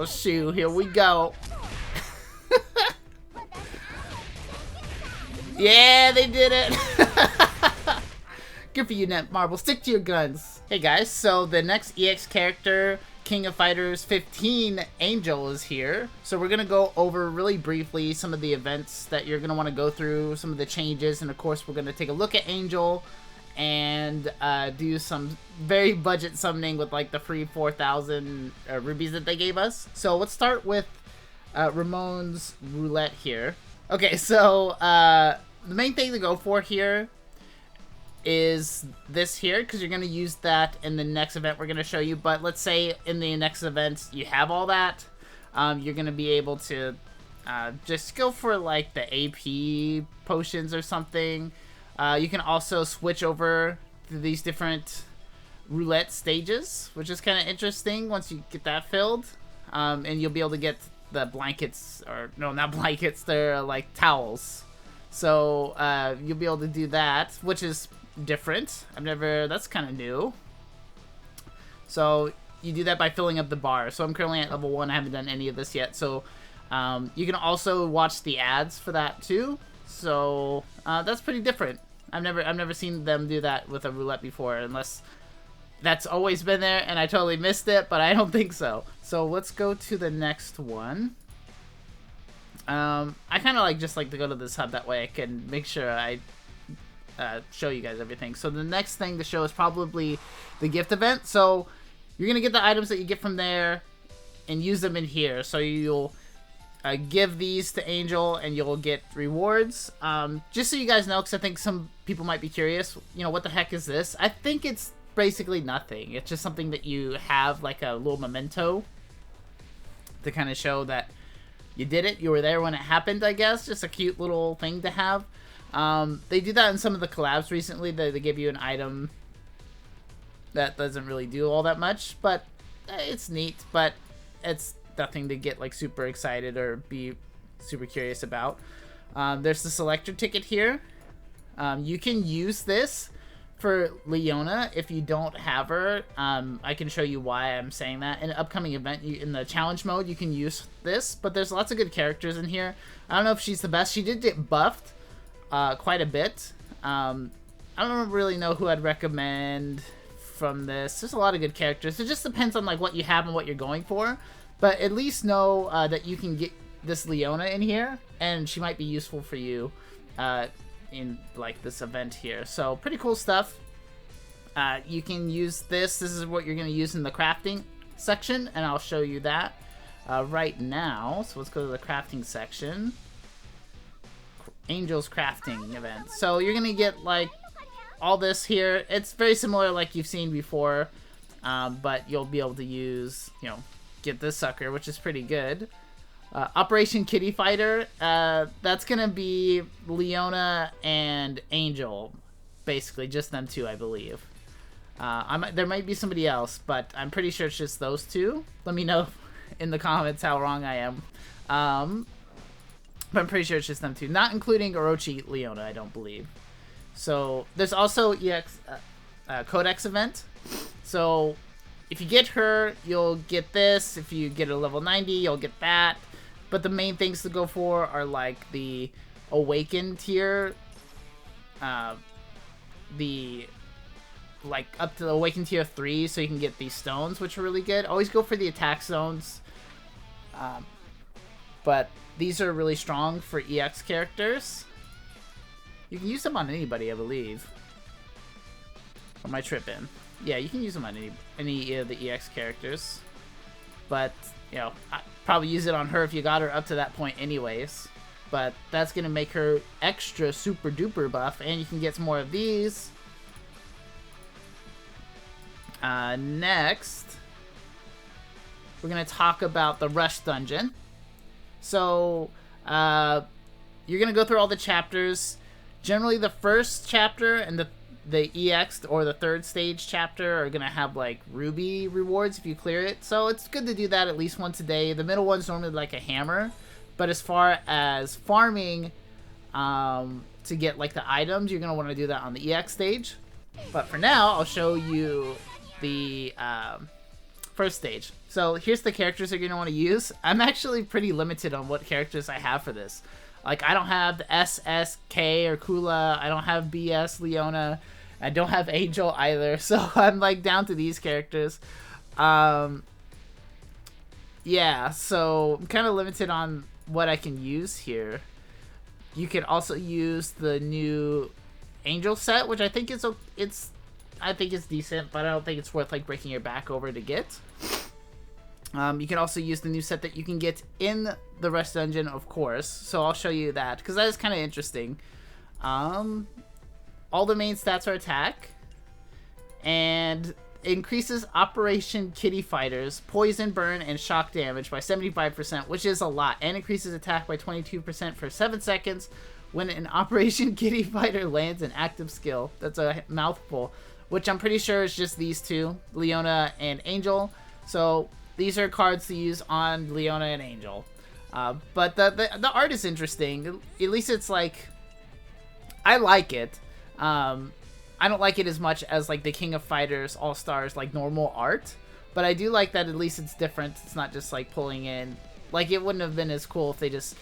Oh, shoot. Here we go. Yeah, they did it. Good for you, Netmarble. Stick to your guns. Hey, guys. So the next EX character, King of Fighters 15, Angel, is here. So we're going to go over really briefly some of the events that you're going to want to go through, some of the changes, and of course we're going to take a look at Angel and do some very budget summoning with like the free 4,000 rubies that they gave us. So let's start with Ramon's Roulette here. Okay, so the main thing to go for here is this here, because you're going to use that in the next event we're going to show you. But let's say in the next event you have all that, you're going to be able to just go for like the AP potions or something. You can also switch over to these different roulette stages, which is kind of interesting once you get that filled. And you'll be able to get the blankets, or no, not blankets, they're like towels. So you'll be able to do that, which is different. That's kind of new. So you do that by filling up the bar. So I'm currently at level 1. I haven't done any of this yet. So you can also watch the ads for that too. So that's pretty different. I've never seen them do that with a roulette before, unless that's always been there and I totally missed it, but I don't think so. So let's go to the next one. I kind of just like to go to this hub, that way I can make sure I show you guys everything. So the next thing to show is probably the gift event. So you're gonna get the items that you get from there and use them in here. So you'll give these to Angel and you'll get rewards. Just so you guys know, because I think some people might be curious, you know, what the heck is this? I think it's basically nothing. It's just something that you have, like a little memento to kind of show that you did it. You were there when it happened, I guess. Just a cute little thing to have. They do that in some of the collabs recently. They give you an item that doesn't really do all that much, but it's neat. But it's nothing to get like super excited or be super curious about. There's the selector ticket here. You can use this for Leona if you don't have her. I can show you why I'm saying that. In an upcoming event, in the challenge mode, you can use this, but there's lots of good characters in here. I don't know if she's the best. She did get buffed quite a bit. I don't really know who I'd recommend from this. There's a lot of good characters. It just depends on like what you have and what you're going for. But at least know that you can get this Leona in here, and she might be useful for you in like this event here. So pretty cool stuff. You can use this. This is what you're going to use in the crafting section, and I'll show you that right now. So let's go to the crafting section. Angel's crafting event. So you're going to get like all this here. It's very similar like you've seen before, but you'll be able to use, you know, get this sucker, which is pretty good. Operation Kitty Fighter, that's gonna be Leona and Angel, basically just them two, I believe. There might be somebody else, but I'm pretty sure it's just those two. Let me know in the comments how wrong I am. But I'm pretty sure it's just them two, not including Orochi Leona, I don't believe. So there's also EX Codex event. So if you get her, you'll get this. If you get a level 90, you'll get that. But the main things to go for are like the Awakened tier, the like up to the Awakened tier 3, so you can get these stones, which are really good. Always go for the attack stones. But these are really strong for EX characters. You can use them on anybody, I believe. Or am I tripping? Yeah, you can use them on any of the EX characters. But, you know, I'd probably use it on her if you got her up to that point anyways. But that's going to make her extra super duper buff. And you can get some more of these. Next, we're going to talk about the Rush Dungeon. So, you're going to go through all the chapters. Generally, the first chapter and the EX or the third stage chapter are going to have like ruby rewards if you clear it. So it's good to do that at least once a day. The middle one's normally like a hammer. But as far as farming to get like the items, you're going to want to do that on the EX stage. But for now, I'll show you the first stage. So here's the characters you're going to want to use. I'm actually pretty limited on what characters I have for this. Like, I don't have the SSK or Kula. I don't have BS Leona. I don't have Angel either. So I'm, like, down to these characters. Yeah, so I'm kind of limited on what I can use here. You can also use the new Angel set, which I think is decent, but I don't think it's worth, like, breaking your back over to get. You can also use the new set that you can get in the Rush Dungeon, of course. So I'll show you that, because that is kind of interesting. All the main stats are attack. And increases Operation Kitty Fighters, poison, burn, and shock damage by 75%, which is a lot. And increases attack by 22% for 7 seconds when an Operation Kitty Fighter lands an active skill. That's a mouthful. Which I'm pretty sure is just these two, Leona and Angel. So these are cards to use on Leona and Angel. But the art is interesting. At least it's like, I like it. I don't like it as much as like the King of Fighters All-Stars like normal art. But I do like that at least it's different. It's not just like pulling in. Like, it wouldn't have been as cool if they just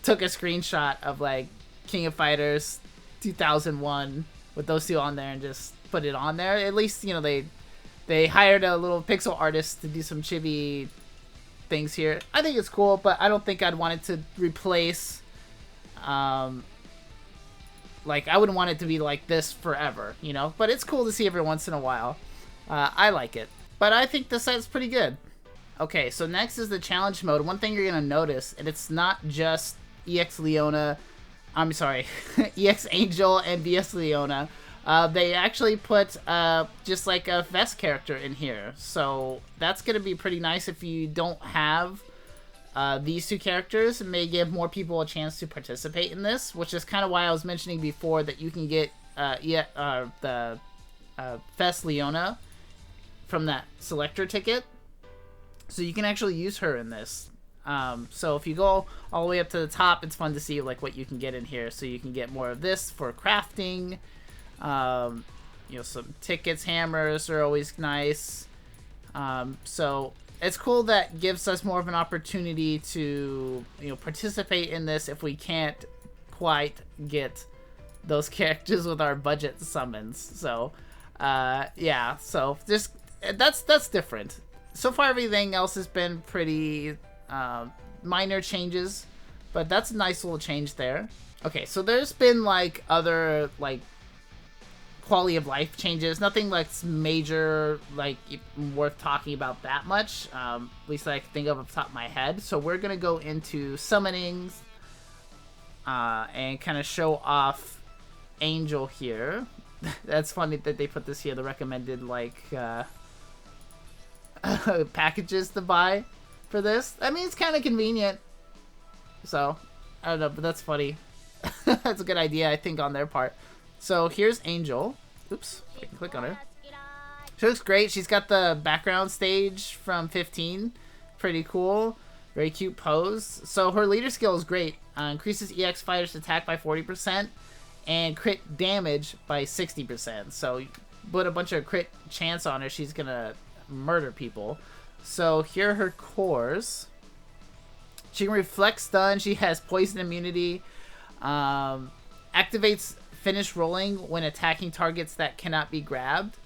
took a screenshot of like King of Fighters 2001 with those two on there and just put it on there. At least, you know, they hired a little pixel artist to do some chibi things here. I think it's cool, but I don't think I'd want it to replace, like, I wouldn't want it to be like this forever, you know? But it's cool to see every once in a while. I like it. But I think the set's pretty good. Okay, so next is the challenge mode. One thing you're going to notice, and it's not just EX Leona, I'm sorry, EX Angel and BS Leona. They actually put just like a vest character in here. So that's going to be pretty nice if you don't have these two characters. It may give more people a chance to participate in this, which is kind of why I was mentioning before that you can get the Vest Leona from that selector ticket. So you can actually use her in this. So if you go all the way up to the top, it's fun to see like what you can get in here. So you can get more of this for crafting. You know, some tickets, hammers are always nice. So it's cool that gives us more of an opportunity to, you know, participate in this if we can't quite get those characters with our budget summons. So yeah, so just that's different. So far everything else has been pretty minor changes, but that's a nice little change there. Okay, so there's been like other like quality of life changes, nothing like major, like worth talking about that much, at least I can think of off the top of my head. So we're gonna go into summonings and kind of show off Angel here. That's funny that they put this here, the recommended like packages to buy for this. I mean, it's kind of convenient, so I don't know, but that's funny. That's a good idea, I think, on their part. So here's Angel. Oops, I can click on her. She looks great. She's got the background stage from 15. Pretty cool. Very cute pose. So her leader skill is great. Increases EX fighters attack by 40% and crit damage by 60%. So you put a bunch of crit chance on her, she's gonna murder people. So here are her cores. She can reflect stun. She has poison immunity. Activates finish rolling when attacking targets that cannot be grabbed.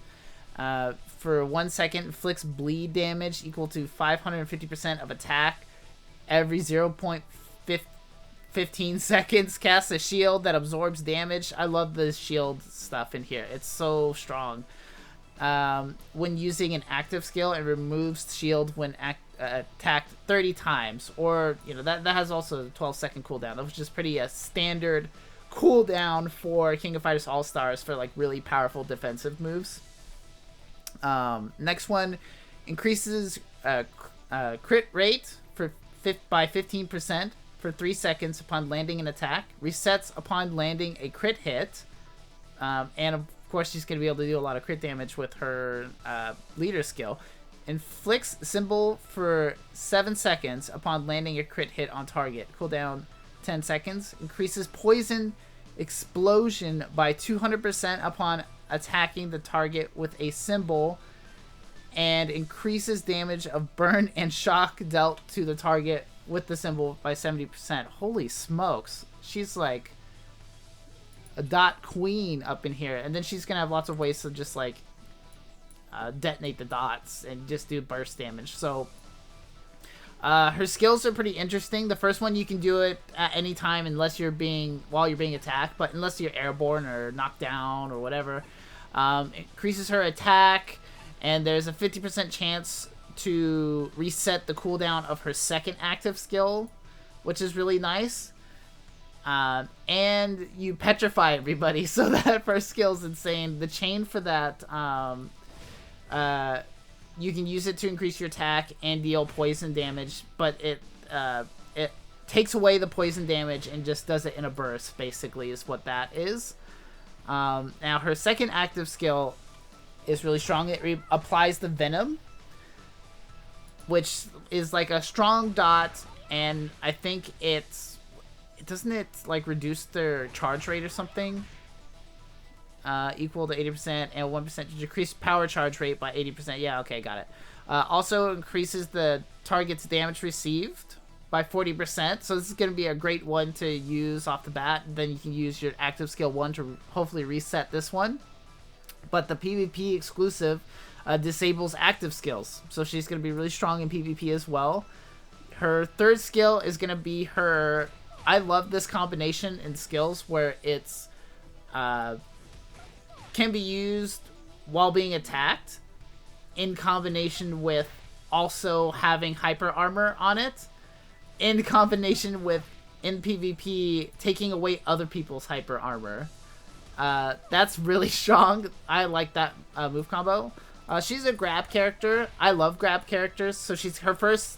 For 1 second, inflicts bleed damage equal to 550% of attack. Every 0.15 seconds, casts a shield that absorbs damage. I love the shield stuff in here. It's so strong. When using an active skill, it removes shield when attacked 30 times. Or, you know, that has also a 12-second cooldown, which is pretty standard cooldown for King of Fighters All-Stars for like really powerful defensive moves. Next one increases crit rate by 15% for 3 seconds upon landing an attack. Resets upon landing a crit hit. And of course she's going to be able to do a lot of crit damage with her leader skill. Inflicts symbol for 7 seconds upon landing a crit hit on target. Cooldown 10 seconds. Increases poison explosion by 200% upon attacking the target with a symbol. and increases damage of burn and shock dealt to the target with the symbol by 70%. Holy smokes. She's like a dot queen up in here. And then she's going to have lots of ways to just like detonate the dots and just do burst damage. So her skills are pretty interesting. The first one, you can do it at any time unless you're while you're being attacked, but unless you're airborne or knocked down or whatever. Increases her attack, and there's a 50% chance to reset the cooldown of her second active skill, which is really nice. And you petrify everybody, so that first skill is insane. The chain for that, you can use it to increase your attack and deal poison damage, but it takes away the poison damage and just does it in a burst, basically, is what that is. Now, her second active skill is really strong. It applies the Venom, which is like a strong dot, and I think doesn't it like reduce their charge rate or something? Equal to 80% and 1% to decrease power charge rate by 80%. Yeah, okay, got it. Also increases the target's damage received by 40%. So this is going to be a great one to use off the bat. Then you can use your active skill 1 to hopefully reset this one. But the PvP exclusive disables active skills. So she's going to be really strong in PvP as well. Her third skill is going to be her... I love this combination in skills where it's... can be used while being attacked in combination with also having hyper armor on it, in combination with, in PvP, taking away other people's hyper armor. That's really strong. I like that move combo. She's a grab character. I love grab characters. So her first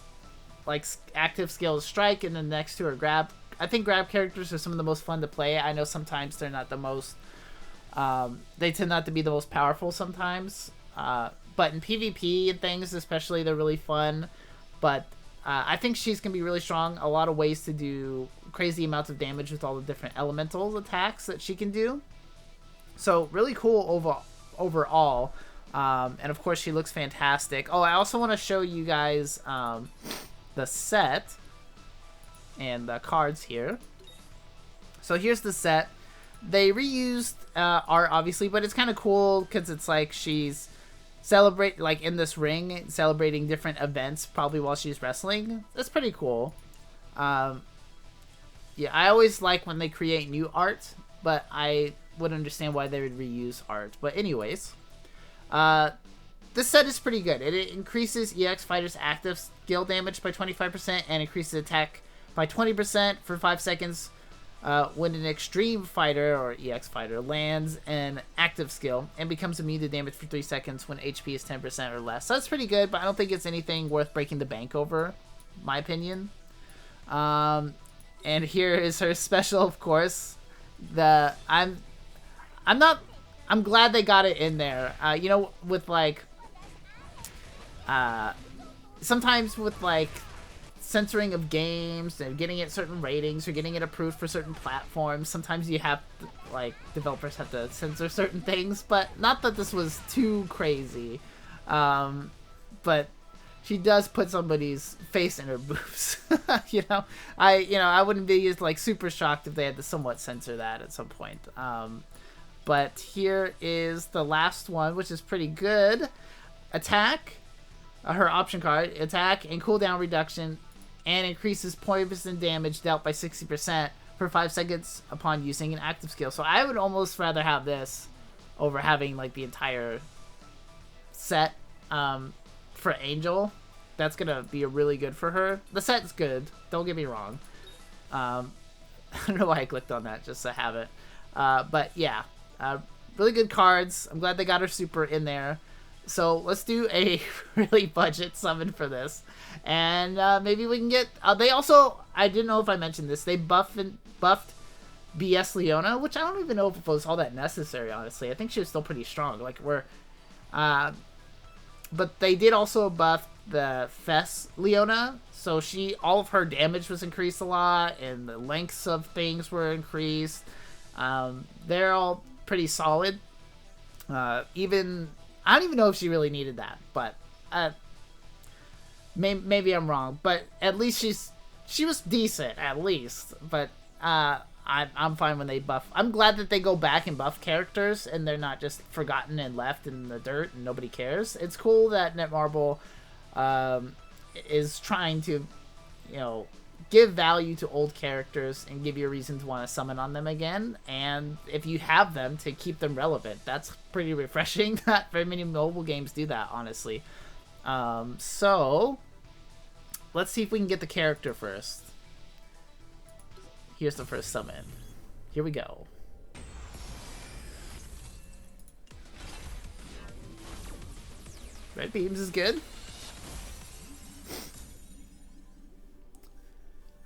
like active skill is strike, and then next to her grab. I think grab characters are some of the most fun to play. I know sometimes they're not the most... they tend not to be the most powerful sometimes. But in PvP and things especially, they're really fun. But I think she's going to be really strong. A lot of ways to do crazy amounts of damage with all the different elemental attacks that she can do. So really cool overall. And of course she looks fantastic. Oh, I also want to show you guys the set and the cards here. So here's the set. They reused art, obviously, but it's kind of cool because it's like she's like in this ring, celebrating different events, probably while she's wrestling. That's pretty cool. Yeah, I always like when they create new art, but I would understand why they would reuse art. But anyways, this set is pretty good. It increases EX Fighter's active skill damage by 25% and increases attack by 20% for 5 seconds. When an extreme fighter or EX fighter lands an active skill and becomes immune to damage for 3 seconds when HP is 10% or less. So that's pretty good, but I don't think it's anything worth breaking the bank over, my opinion. And here is her special, of course. I'm glad they got it in there. You know, with like sometimes with like censoring of games and getting it certain ratings or getting it approved for certain platforms, sometimes you have to, like, developers have to censor certain things, but not that this was too crazy. But she does put somebody's face in her boobs. I wouldn't be like super shocked if they had to somewhat censor that at some point. But here is the last one, which is pretty good. Attack, her option card, attack and cooldown reduction, and increases poison damage dealt by 60% for 5 seconds upon using an active skill. So I would almost rather have this over having like the entire set for Angel. That's gonna be really good for her. The set's good, don't get me wrong. I don't know why I clicked on that, just to have it. But yeah, really good cards. I'm glad they got her super in there. So let's do a really budget summon for this. And maybe we can get... they also... I didn't know if I mentioned this. They buffed BS Leona, which I don't even know if it was all that necessary, honestly. I think she was still pretty strong. Like, but they did also buff the FES Leona. So all of her damage was increased a lot. And the lengths of things were increased. They're all pretty solid. I don't even know if she really needed that, but maybe I'm wrong, but at least she was decent at least. But I'm fine when they buff. I'm glad that they go back and buff characters and they're not just forgotten and left in the dirt and nobody cares. It's cool that Netmarble is trying to, you know, give value to old characters and give you a reason to want to summon on them again. And if you have them, to keep them relevant. That's pretty refreshing. Not very many mobile games do that, honestly. So let's see if we can get the character first. Here's the first summon. Here we go. Red Beams is good.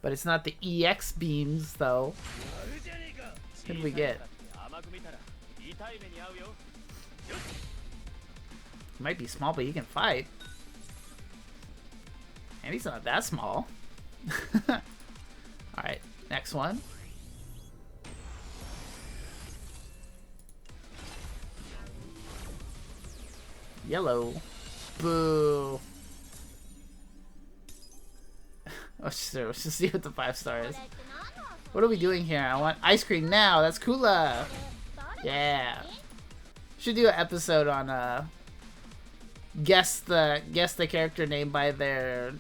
But it's not the EX beams, though. What did we get? Might be small, but he can fight. And he's not that small. Alright, next one. Yellow. Boo. Let's just see what the 5-star is. What are we doing here? I want ice cream now. That's cooler. Yeah. Should do an episode on guess the character name by their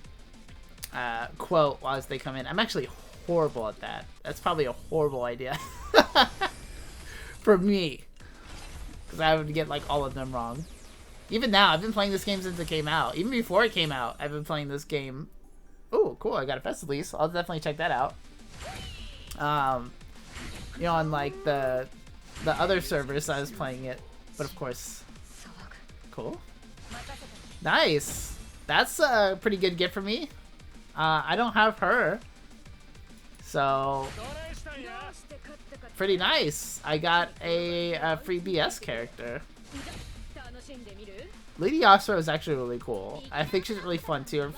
quote as they come in. I'm actually horrible at that. That's probably a horrible idea for me, because I would get like all of them wrong. Even now, I've been playing this game since it came out. Even before it came out, I've been playing this game. Oh, cool! I got a Fest Lease. I'll definitely check that out. You know, on like the other servers, I was playing it, but of course, cool. Nice. That's a pretty good gift for me. I don't have her, so pretty nice. I got a free BS character. Lady Yasura is actually really cool. I think she's really fun too.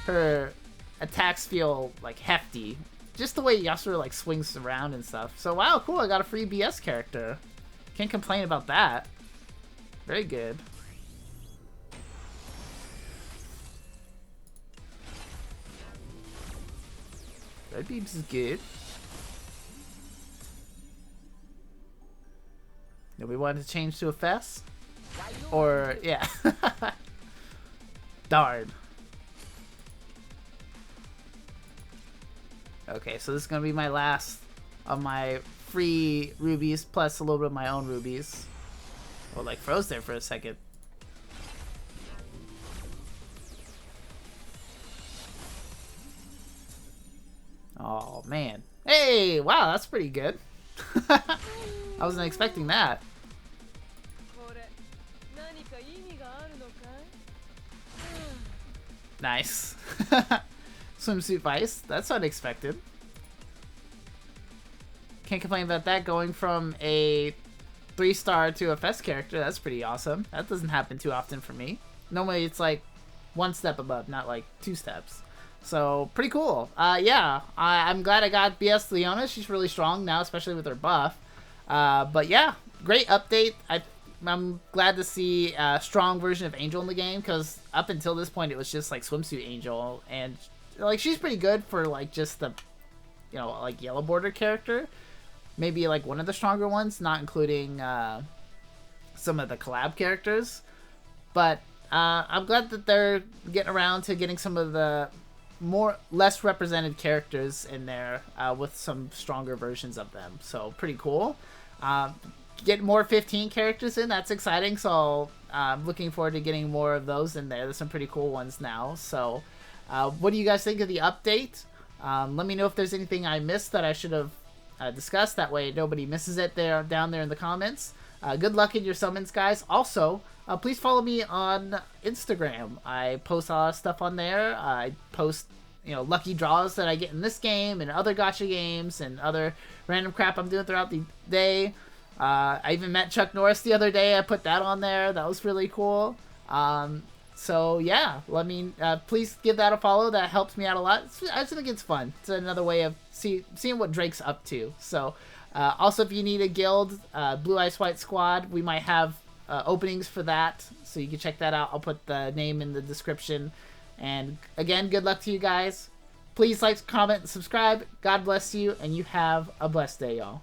Her attacks feel like hefty. Just the way Yasura like swings around and stuff. So wow, cool, I got a free BS character. Can't complain about that. Very good. Red Beams is good. Do we want to change to a fest? Or, yeah. Darn. Okay, so this is going to be my last of my free rubies, plus a little bit of my own rubies. Oh, like froze there for a second. Oh, man. Hey, wow, that's pretty good. I wasn't expecting that. Nice. Swimsuit Vice. That's unexpected. Can't complain about that. Going from a 3-star to a Fest character, that's pretty awesome. That doesn't happen too often for me. Normally it's like 1 step above, not like 2 steps. So, pretty cool. Yeah, I'm glad I got BS Leona. She's really strong now, especially with her buff. But yeah, great update. I'm glad to see a strong version of Angel in the game, because up until this point it was just like Swimsuit Angel, and like she's pretty good for like just the, you know, like yellow border character. Maybe like one of the stronger ones, not including some of the collab characters. But I'm glad that they're getting around to getting some of the less represented characters in there with some stronger versions of them. So pretty cool. Get more 15 characters in, that's exciting. So I'm looking forward to getting more of those in there. There's some pretty cool ones now. So what do you guys think of the update? Let me know if there's anything I missed that I should have discussed. That way nobody misses it down there in the comments. Good luck in your summons, guys. Also, please follow me on Instagram. I post a lot of stuff on there. I post, you know, lucky draws that I get in this game and other gacha games and other random crap I'm doing throughout the day. I even met Chuck Norris the other day. I put that on there. That was really cool. So yeah, please give that a follow. That helps me out a lot. I just think it's fun. It's another way of seeing what Drake's up to. So also, if you need a guild, Blue Ice White Squad, we might have openings for that, so you can check that out. I'll put the name in the description. And again, good luck to you guys. Please like, comment, and subscribe. God bless you, and you have a blessed day, y'all.